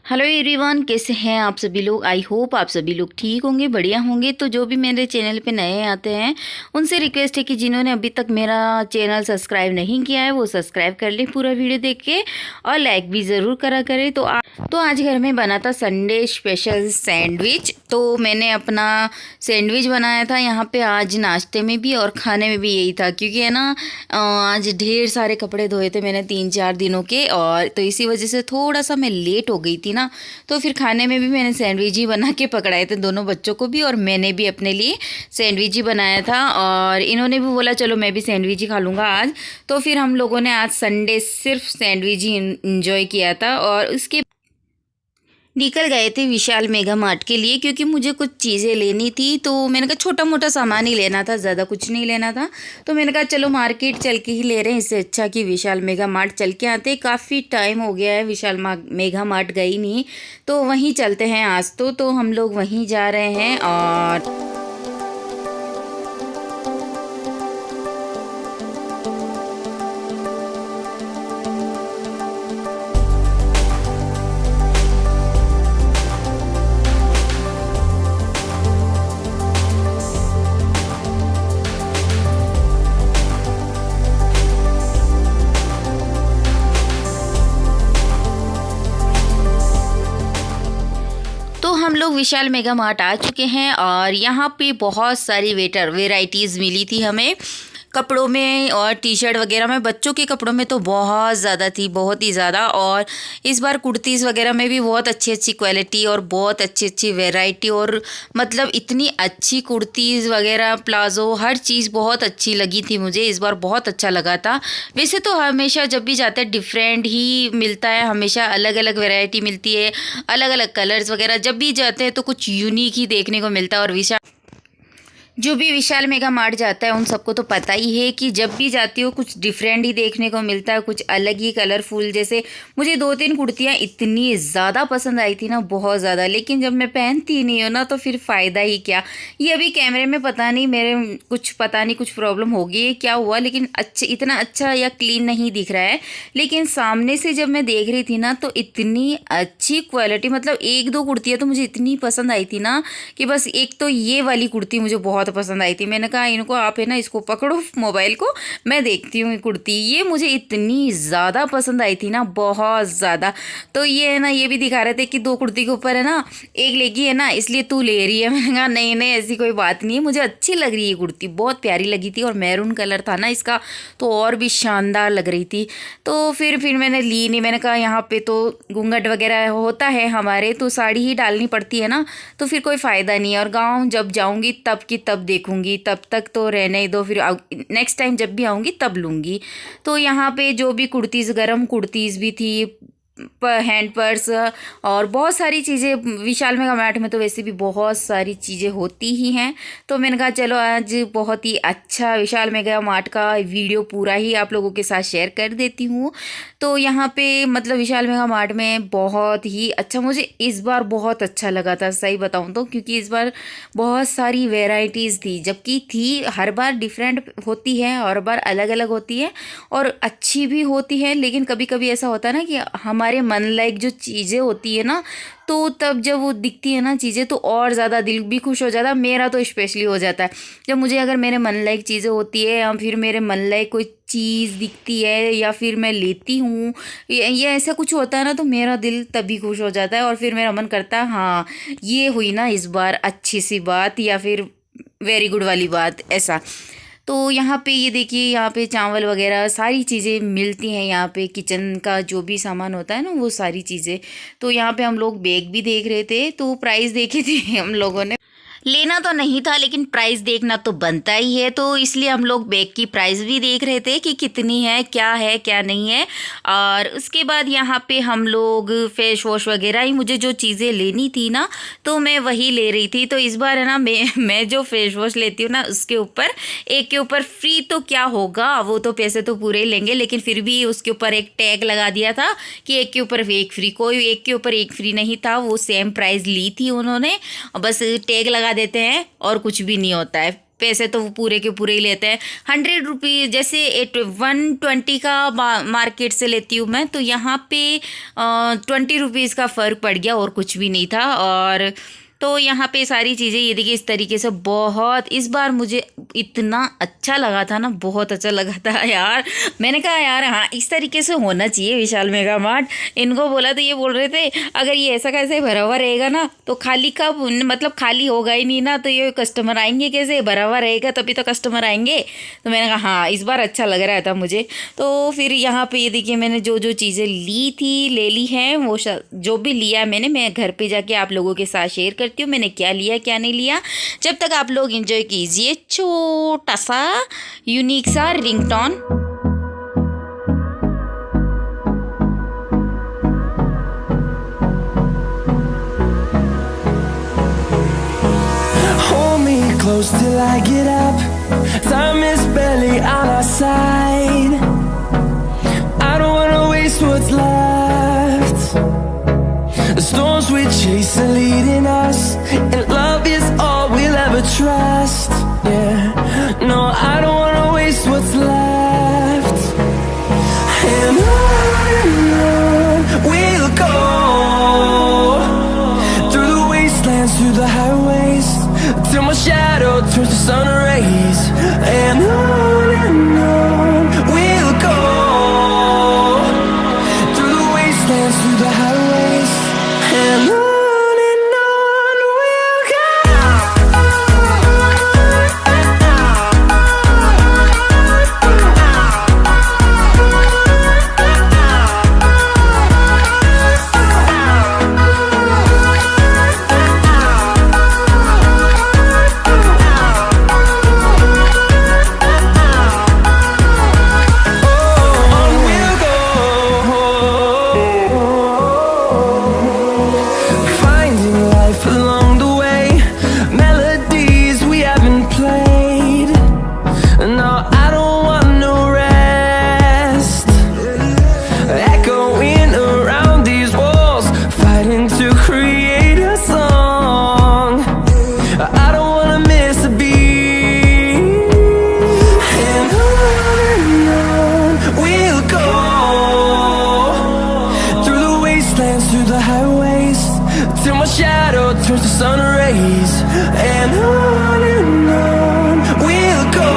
Hello everyone, कैसे हैं आप सभी लोग। आई होप आप सभी लोग ठीक होंगे, बढ़िया होंगे। तो जो भी मेरे चैनल पे नए आते हैं उनसे रिक्वेस्ट है कि जिन्होंने अभी तक मेरा चैनल सब्सक्राइब नहीं किया है वो सब्सक्राइब कर लें पूरा वीडियो देख के, और लाइक भी ज़रूर करा करें। तो आज घर में बना था संडे स्पेशल सैंडविच। तो मैंने अपना सैंडविच बनाया था यहाँ पे आज नाश्ते में भी और खाने में भी यही था, क्योंकि है ना आज ढेर सारे कपड़े धोए थे मैंने 3-4 दिनों के, और तो इसी वजह से थोड़ा सा मैं लेट हो गई थी ना। तो फिर खाने में भी मैंने सैंडविच ही बना के पकड़ाए थे, दोनों बच्चों को भी और मैंने भी अपने लिए सैंडविच ही बनाया था। और इन्होंने भी बोला चलो मैं भी सैंडविच ही खा लूँगा आज। तो फिर हम लोगों ने आज संडे सिर्फ सैंडविच ही इंजॉय किया था। और उसके निकल गए थे विशाल मेगा मार्ट के लिए, क्योंकि मुझे कुछ चीज़ें लेनी थी। तो मैंने कहा छोटा मोटा सामान ही लेना था, ज़्यादा कुछ नहीं लेना था। तो मैंने कहा चलो मार्केट चल के ही ले रहे हैं, इससे अच्छा कि विशाल मेगा मार्ट चल के आते। काफ़ी टाइम हो गया है विशाल मेगा मार्ट गई नहीं, तो वहीं चलते हैं आज। तो हम लोग वहीं जा रहे हैं। और तो हम लोग विशाल मेगा मार्ट आ चुके हैं, और यहाँ पे बहुत सारी वेराइटीज़ मिली थी हमें कपड़ों में और टी शर्ट वगैरह में। बच्चों के कपड़ों में तो बहुत ज़्यादा थी, बहुत ही ज़्यादा। और इस बार कुर्तीज़ वगैरह में भी बहुत अच्छी अच्छी क्वालिटी और बहुत अच्छी अच्छी वैरायटी, और मतलब इतनी अच्छी कुर्तीज़ वगैरह प्लाज़ो हर चीज़ बहुत अच्छी लगी थी मुझे। इस बार बहुत अच्छा लगा था। वैसे तो हमेशा जब भी जाते हैं डिफरेंट ही मिलता है, हमेशा अलग अलग वैरायटी मिलती है, अलग अलग कलर्स वगैरह। जब भी जाते हैं तो कुछ यूनिक ही देखने को मिलता है। और जो भी विशाल मेगा मार्ट जाता है उन सबको तो पता ही है कि जब भी जाती हो कुछ डिफरेंट ही देखने को मिलता है, कुछ अलग ही कलरफुल। जैसे मुझे 2-3 कुर्तियाँ इतनी ज़्यादा पसंद आई थी ना, बहुत ज़्यादा, लेकिन जब मैं पहनती ही नहीं हूँ ना तो फिर फ़ायदा ही क्या। ये अभी कैमरे में पता नहीं कुछ प्रॉब्लम होगी है, क्या हुआ, लेकिन इतना अच्छा या क्लीन नहीं दिख रहा है। लेकिन सामने से जब मैं देख रही थी ना तो इतनी अच्छी क्वालिटी, मतलब 1-2 कुर्तियाँ तो मुझे इतनी पसंद आई थी ना कि बस। एक तो ये वाली कुर्ती मुझे बहुत पसंद आई थी। मैंने कहा इनको आप है ना इसको पकड़ो मोबाइल को, मैं देखती हूँ कुर्ती। ये मुझे इतनी ज़्यादा पसंद आई थी ना, बहुत ज़्यादा। तो ये है ना, ये भी दिखा रहे थे कि 2 कुर्ती के ऊपर है ना एक लेगी है ना, इसलिए तू ले रही है। मैंने कहा नहीं नहीं ऐसी कोई बात नहीं है, मुझे अच्छी लग रही है कुर्ती, बहुत प्यारी लगी थी। और मैरून कलर था ना इसका, तो और भी शानदार लग रही थी। तो फिर मैंने ली नहीं। मैंने कहा यहाँ पे तो घूंघट वगैरह होता है हमारे, तो साड़ी ही डालनी पड़ती है ना, तो फिर कोई फ़ायदा नहीं है। और गाँव जब जाऊँगी तब की तब देखूंगी, तब तक तो रहने ही दो, फिर नेक्स्ट टाइम जब भी आऊँगी तब लूँगी। तो यहाँ पे जो भी कुर्तीज़, गरम कुर्तीज़ भी थी, हैंड पर्स और बहुत सारी चीज़ें। विशाल मेगा मार्ट में तो वैसे भी बहुत सारी चीज़ें होती ही हैं। तो मैंने कहा चलो आज बहुत ही अच्छा विशाल मेगा मार्ट का वीडियो पूरा ही आप लोगों के साथ शेयर कर देती हूँ। तो यहाँ पे मतलब विशाल मेगा मार्ट में बहुत ही अच्छा, मुझे इस बार बहुत अच्छा लगा था सही बताऊँ तो, क्योंकि इस बार बहुत सारी वेराइटीज़ थी। जबकि थी हर बार डिफरेंट होती है, हर बार अलग अलग होती है और अच्छी भी होती है। लेकिन कभी कभी ऐसा होता है ना कि हमारे मन लायक जो चीज़ें होती है ना, तो तब जब वो दिखती है ना चीज़ें तो और ज़्यादा दिल भी खुश हो जाता है। मेरा तो स्पेशली हो जाता है जब मुझे, अगर मेरे मन लायक चीज़ें होती है या फिर मेरे मन लायक कोई चीज़ दिखती है या फिर मैं लेती हूँ, ये ऐसा कुछ होता है ना, तो मेरा दिल तभी खुश हो जाता है। और फिर मेरा मन करता है हाँ ये हुई ना इस बार अच्छी सी बात, या फिर वेरी गुड वाली बात, ऐसा। तो यहाँ पे ये देखिए, यहाँ पे चावल वगैरह सारी चीज़ें मिलती हैं। यहाँ पे किचन का जो भी सामान होता है ना वो सारी चीज़ें। तो यहाँ पे हम लोग बैग भी देख रहे थे, तो प्राइस देखे थे हम लोगों ने। लेना तो नहीं था लेकिन प्राइस देखना तो बनता ही है, तो इसलिए हम लोग बैग की प्राइस भी देख रहे थे कि कितनी है क्या नहीं है। और उसके बाद यहाँ पे हम लोग फेस वॉश वगैरह ही, मुझे जो चीज़ें लेनी थी ना तो मैं वही ले रही थी। तो इस बार है ना मैं जो फेस वॉश लेती हूँ ना उसके ऊपर एक के ऊपर फ्री, तो क्या होगा, वो तो पैसे तो पूरे ही लेंगे, लेकिन फिर भी उसके ऊपर एक टैग लगा दिया था कि एक के ऊपर एक फ्री। कोई एक के ऊपर एक फ्री नहीं था, वो सेम प्राइस ली थी उन्होंने, बस टैग लगा देते हैं और कुछ भी नहीं होता है। पैसे तो वो पूरे के पूरे ही लेते हैं। 100 रुपीज़ जैसे 120 का मार्केट से लेती हूँ मैं, तो यहाँ पे 20 रुपीज़ का फ़र्क पड़ गया और कुछ भी नहीं था। और तो यहाँ पे सारी चीज़ें ये देखिए इस तरीके से बहुत, इस बार मुझे इतना अच्छा लगा था ना, बहुत अच्छा लगा था यार। मैंने कहा यार हाँ इस तरीके से होना चाहिए विशाल मेगा मार्ट। इनको बोला तो ये बोल रहे थे अगर ये ऐसा कैसे भरा हुआ रहेगा ना तो खाली कब, मतलब खाली होगा ही नहीं ना तो ये कस्टमर आएंगे कैसे, भरा हुआ रहेगा तभी तो कस्टमर आएंगे। तो मैंने कहा हाँ इस बार अच्छा लग रहा था मुझे। तो फिर यहाँ पे ये देखिए मैंने जो जो चीज़ें ली थी ले ली हैं, वो जो भी लिया मैंने, मैं घर पे जाके आप लोगों के साथ शेयर करती हूँ मैंने क्या लिया क्या नहीं लिया। जब तक आप लोग एंजॉय कीजिए छोटा सा यूनिक सा ringtone. Close till I get up. Time is barely on our side. I don't wanna waste what's left. The storms we chase are leading us, and love is all we'll ever trust. Yeah, no, I don't wanna waste what's left. And on we'll go, through the wastelands, through the highways, till my shadow turns to sun rays. And on we'll go, through the wastelands, through the highways. And on we'll go. Through the highways, till my shadow turns to sun rays. And on we'll go,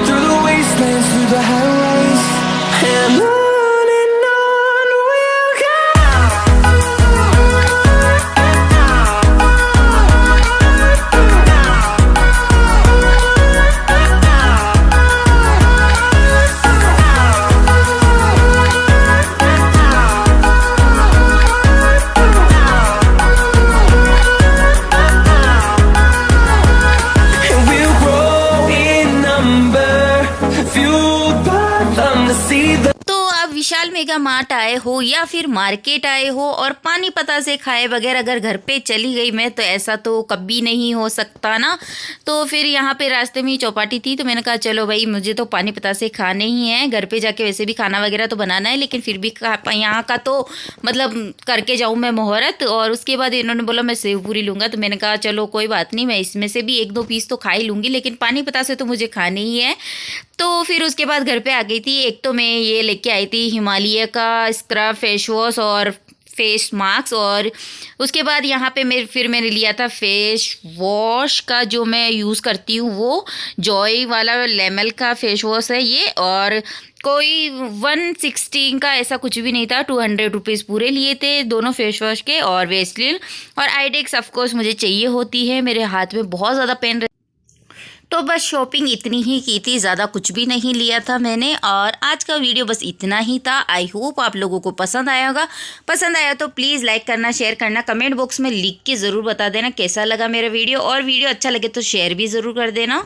through the wastelands, through the highways. And on we'll go. Vishal mega mart आए हो या फिर market आए हो और पानी पता से खाए बगैर अगर घर पे चली गई मैं, तो ऐसा तो कभी नहीं हो सकता ना। तो फिर यहाँ पे रास्ते में ही चौपाटी थी, तो मैंने कहा चलो भाई मुझे तो पानी पता से खाने ही है, घर पे जाके वैसे भी खाना वगैरह तो बनाना है लेकिन फिर भी यहाँ का तो मतलब करके जाऊँ मैं मुहूर्त। और उसके बाद इन्होंने बोला मैं सेव पूरी लूँगा, तो मैंने कहा चलो कोई बात नहीं, मैं इसमें से भी 1-2 पीस तो खा ही लूँगी लेकिन पानी पता से तो मुझे खाने ही है। तो फिर उसके बाद घर पे आ गई थी। एक तो मैं ये लेके आई थी हिमालय का स्क्रब फेस वॉश और फेस मास्क, और उसके बाद यहाँ पे मैंने लिया था फेस वॉश का जो मैं यूज़ करती हूँ, वो जॉय वाला लेमन का फेस वॉश है ये। और कोई 160 का ऐसा कुछ भी नहीं था, 200 रुपीज़ पूरे लिए थे दोनों फेस वॉश के। और वेस्लिन और आईडेक्स ऑफकोर्स मुझे चाहिए होती है, मेरे हाथ में बहुत ज़्यादा पेन। तो बस शॉपिंग इतनी ही की थी, ज़्यादा कुछ भी नहीं लिया था मैंने। और आज का वीडियो बस इतना ही था। आई होप आप लोगों को पसंद आया होगा। पसंद आया तो प्लीज़ लाइक करना, शेयर करना, कमेंट बॉक्स में लिख के ज़रूर बता देना कैसा लगा मेरा वीडियो। और वीडियो अच्छा लगे तो शेयर भी ज़रूर कर देना।